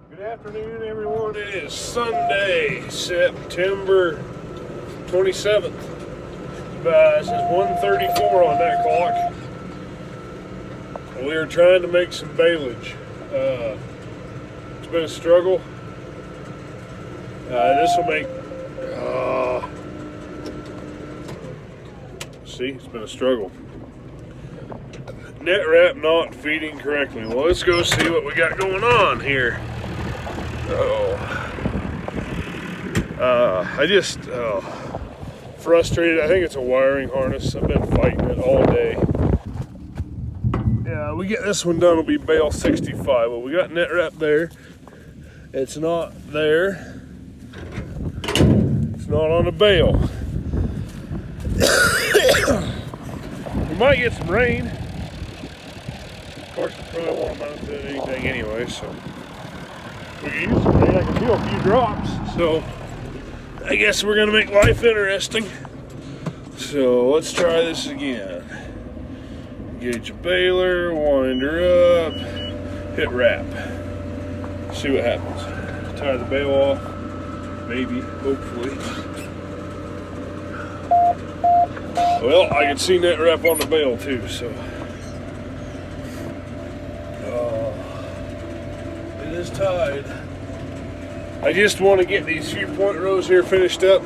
Good afternoon, everyone. It is Sunday, September 27th. It says 1:34 on that clock. We are trying to make some baleage. It's been a struggle. This will make. See, it's been a struggle. Net wrap not feeding correctly. Well, let's go see what we got going on here. Frustrated. I think it's a wiring harness. I've been fighting it all day. Yeah, we get this one done, it'll be bale 65. Well, we got net wrap there. It's not there. It's not on the bale. We might get some rain. Of course, we probably won't amount to anything anyway, so we can use some rain. I can feel a few drops, so I guess we're gonna make life interesting. So let's try this again. Engage a baler, wind her up, hit wrap. See what happens. Tie the bale off, maybe, hopefully. Well, I can see net wrap on the bale too, so. It is tied. I just want to get these few point rows here finished up.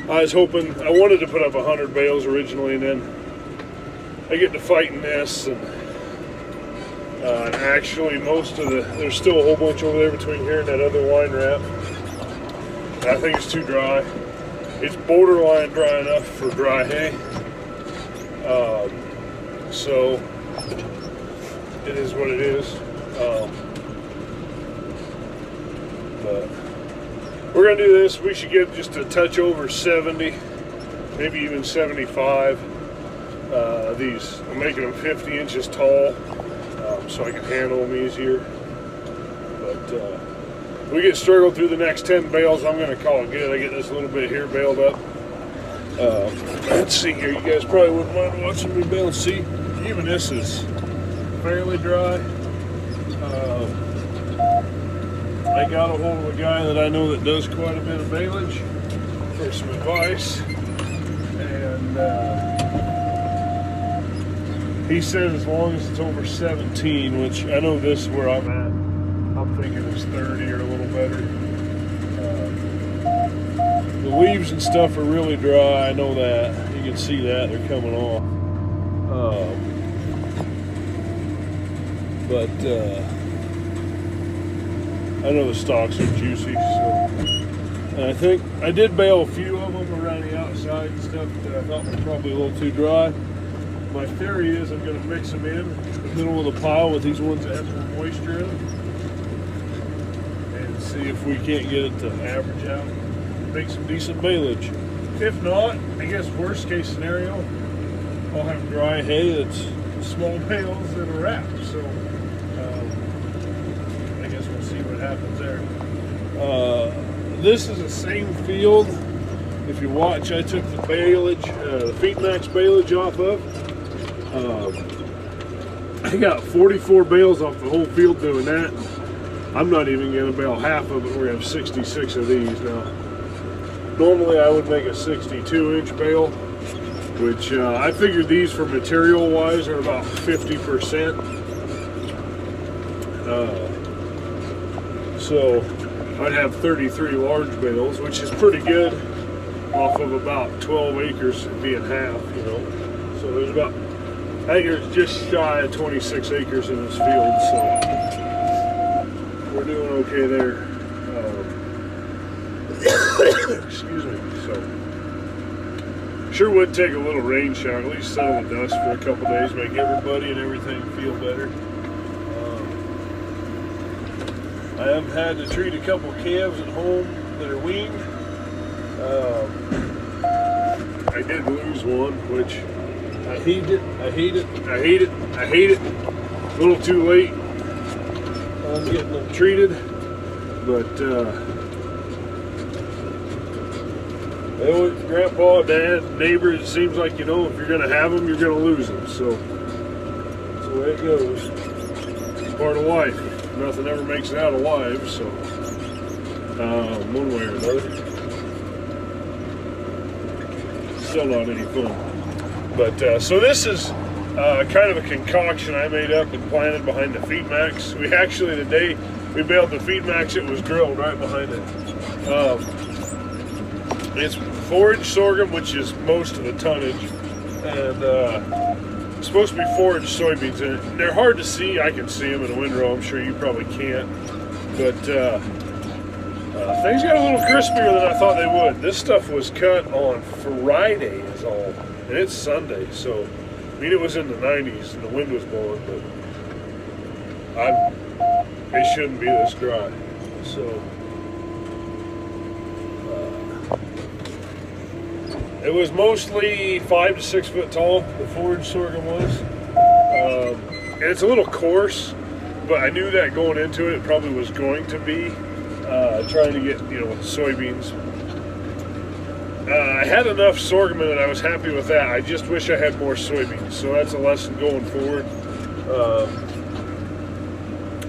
I was hoping, I wanted to put up 100 bales originally, and then I get to fighting this, and actually there's still a whole bunch over there between here and that other wind wrap. I think it's too dry. It's borderline dry enough for dry hay. So it is what it is. But we're gonna do this. We should get just a touch over 70, maybe even 75. These, I'm making them 50 inches tall, so I can handle them easier. But we get struggled through the next 10 bales, I'm gonna call it good. I get this little bit here baled up. Let's see here. You guys probably wouldn't mind watching me bale. See, even this is fairly dry. I got a hold of a guy that I know that does quite a bit of baleage for some advice, and he says as long as it's over 17, which I know this is where I'm at, I'm thinking it's 30 or a little better. The leaves and stuff are really dry, I know that. You can see that, they're coming off. I know the stalks are juicy, so. And I think I did bale a few of them around the outside and stuff that I thought were probably a little too dry. My theory is I'm going to mix them in the middle of the pile with these ones that have more moisture in them, and see if we can't get it to average out, make some decent baleage. If not, I guess worst case scenario, I'll have dry hay that's small bales and a wrap. So I guess we'll see what happens there. This is the same field. If you watch, I took the baleage, the Feed Max baleage off of. I got 44 bales off the whole field doing that. I'm not even going to bale half of it. We're going to have 66 of these now. Normally I would make a 62-inch bale, which I figured these for material wise are about 50%. So I'd have 33 large bales, which is pretty good off of about 12 acres being half, you know. So there's about, I think there's just shy of 26 acres in this field, so we're doing okay there. Excuse me. So sure would take a little rain shower, at least settle the dust for a couple days, make everybody and everything feel better. I have had to treat a couple calves at home that are weaned. I did lose one, which I hate it. I hate it. I hate it. I hate it. A little too late on getting them treated, but Grandpa, Dad, neighbors, it seems like, you know, if you're going to have them, you're going to lose them. So that's the way it goes. part of life. Nothing ever makes it out alive, so one way or another. Still not any fun. But so this is kind of a concoction I made up and planted behind the feed max. We actually, the day we baled the feed max, it was drilled right behind it. It's forage sorghum, which is most of the tonnage, and it's supposed to be forage soybeans, and they're hard to see. I can see them in a windrow. I'm sure you probably can't, but things got a little crispier than I thought they would. This stuff was cut on Friday is all, and it's Sunday, so I mean it was in the 90s and the wind was blowing, but it shouldn't be this dry. So it was mostly 5 to 6 foot tall, the forage sorghum was. And it's a little coarse, but I knew that going into it, it probably was going to be trying to get, soybeans. I had enough sorghum in it, I was happy with that. I just wish I had more soybeans, so that's a lesson going forward.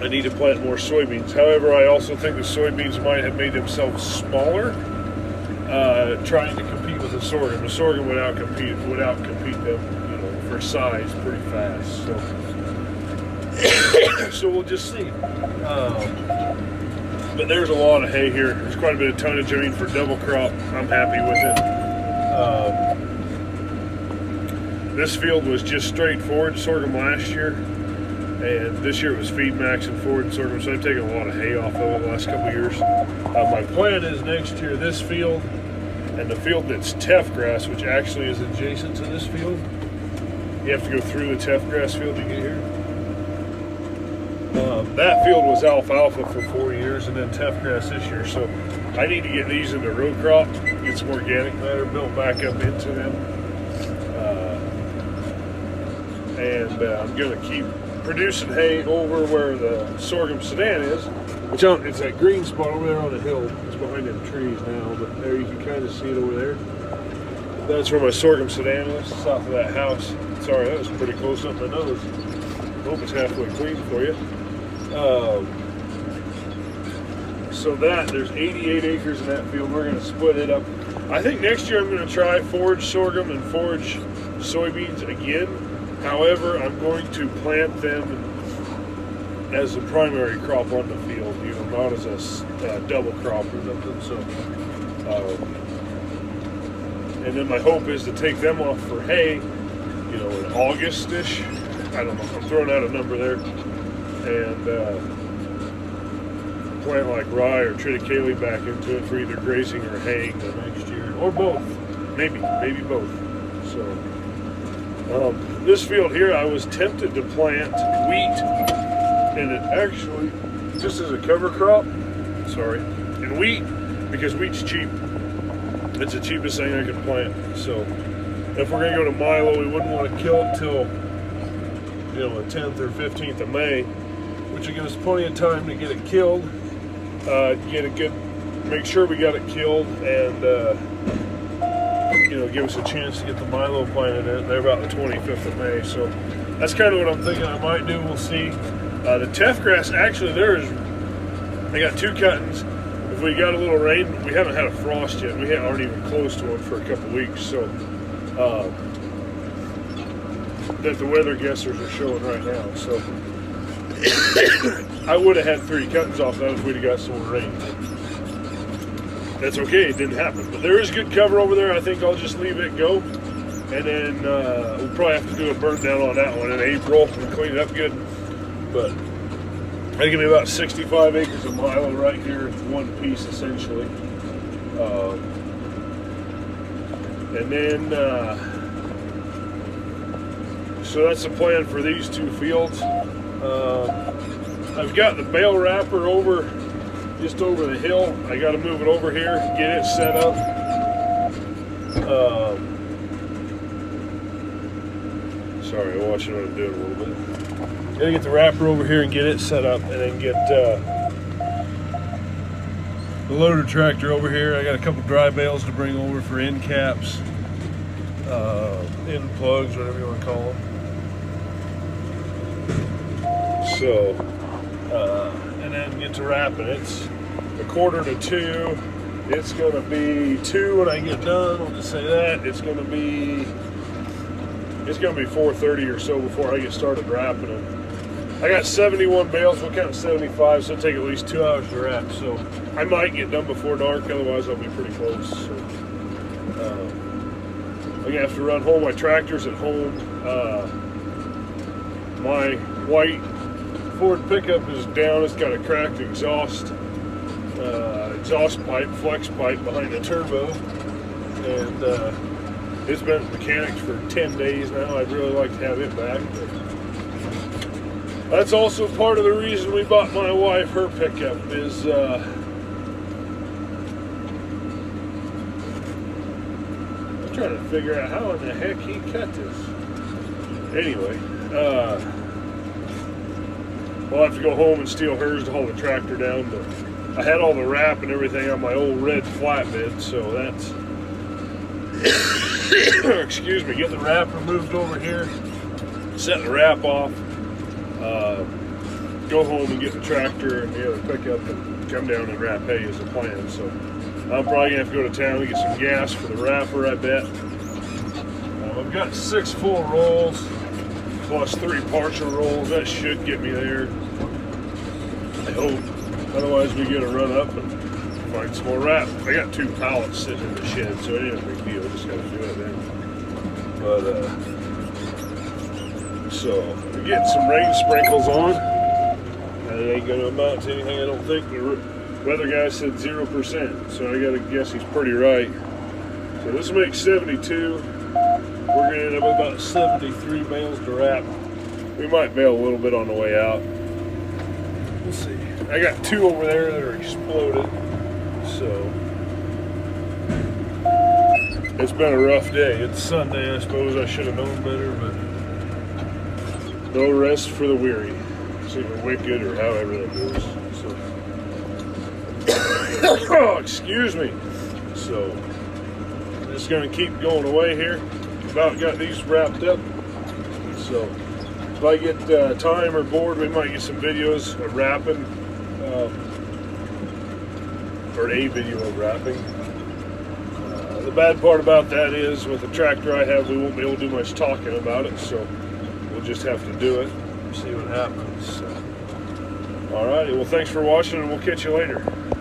I need to plant more soybeans. However, I also think the soybeans might have made themselves smaller, trying to compete with the sorghum. The sorghum would outcompete them, for size pretty fast. So we'll just see. But there's a lot of hay here. There's quite a bit of tonnage. I mean, for double crop, I'm happy with it. This field was just straight forage sorghum last year, and this year it was feed max and forage sorghum, so I've taken a lot of hay off of it the last couple of years. My plan is next year this field and the field that's teff grass, which actually is adjacent to this field. You have to go through the teff grass field to get here. That field was alfalfa for 4 years and then teff grass this year, so I need to get these into row crop, get some organic matter built back up into them. I'm going to keep producing hay over where the sorghum sedan is, which it's that green spot over there on the hill. It's behind them trees now, but there you can kind of see it over there. That's where my sorghum sedan is, south of that house. Sorry, that was pretty close up my nose. Hope it's halfway clean for you. So there's 88 acres in that field. We're going to split it up. I think next year I'm going to try forage sorghum and forage soybeans again. However, I'm going to plant them as a primary crop on the field, not as a double crop or something. So, and then my hope is to take them off for hay, in August-ish. I don't know. I'm throwing out a number there. And plant like rye or triticale back into it for either grazing or haying the next year, or both. Maybe both. So this field here, I was tempted to plant wheat, and it actually just as a cover crop. And wheat, because wheat's cheap. It's the cheapest thing I can plant. So if we're gonna go to milo, we wouldn't want to kill it till the 10th or 15th of May, which will give us plenty of time to get it killed, make sure we got it killed, and give us a chance to get the milo planted in. They're about the 25th of May, so that's kind of what I'm thinking I might do. We'll see. The teff grass, actually, I got 2 cuttings. If we got a little rain, we haven't had a frost yet. We aren't even close to one for a couple weeks, so that the weather guessers are showing right now. So I would have had 3 cuttings off that if we'd have got some more rain. That's okay, it didn't happen. But there is good cover over there. I think I'll just leave it go. And then we'll probably have to do a burn down on that one in April and clean it up good. But I think it'll be about 65 acres of milo right here in one piece, essentially. And then, so that's the plan for these 2 fields. I've got the bale wrapper just over the hill. I got to move it over here, get it set up. Sorry, I'm watching what I'm doing a little bit. Gotta get the wrapper over here and get it set up, and then get the loader tractor over here. I got a couple dry bales to bring over for end caps, end plugs, whatever you want to call them. So and then get to wrapping. It's 1:45. It's gonna be 2 when I get done. I'll just say that. It's gonna be 4:30 or so before I get started wrapping them. I got 71 bales. We'll count 75, so it'll take at least 2 hours to wrap. So I might get done before dark. Otherwise, I'll be pretty close. So, I'm gonna have to run home. My tractor's at home. My white Ford pickup is down. It's got a cracked exhaust pipe, flex pipe behind the turbo, and it's been at the mechanics for 10 days now. I'd really like to have it back, but that's also part of the reason we bought my wife her pickup is I'm trying to figure out how in the heck he cut this. Anyway, we'll have to go home and steal hers to haul the tractor down, but I had all the wrap and everything on my old red flatbed, so that's excuse me, get the wrap removed over here, set the wrap off, go home and get the tractor and the other pickup and come down and wrap hay is the plan. So I'm probably gonna have to go to town and get some gas for the wrapper, I bet. I've got 6 full rolls plus 3 partial rolls. That should get me there, I hope. Otherwise we gotta run up and find some more wrap. I got 2 pallets sitting in the shed, so it ain't a big deal. Just gotta do it then. But so we're getting some rain sprinkles on. And it ain't gonna amount to anything, I don't think. The weather guy said 0%, so I gotta guess he's pretty right. So this makes 72. We're gonna end up with about 73 bales to wrap. We might bail a little bit on the way out. We'll see. I got 2 over there that are exploded, so it's been a rough day. It's Sunday, I suppose I should have known better, but no rest for the weary. It's either wicked or however that goes. So, oh, excuse me. So, I'm just gonna keep going away here. About got these wrapped up. So, if I get time or bored, we might get some videos of wrapping. Or a video of wrapping. The bad part about that is with the tractor I have, we won't be able to do much talking about it, so we'll just have to do it and see what happens. So, alrighty, well thanks for watching and we'll catch you later.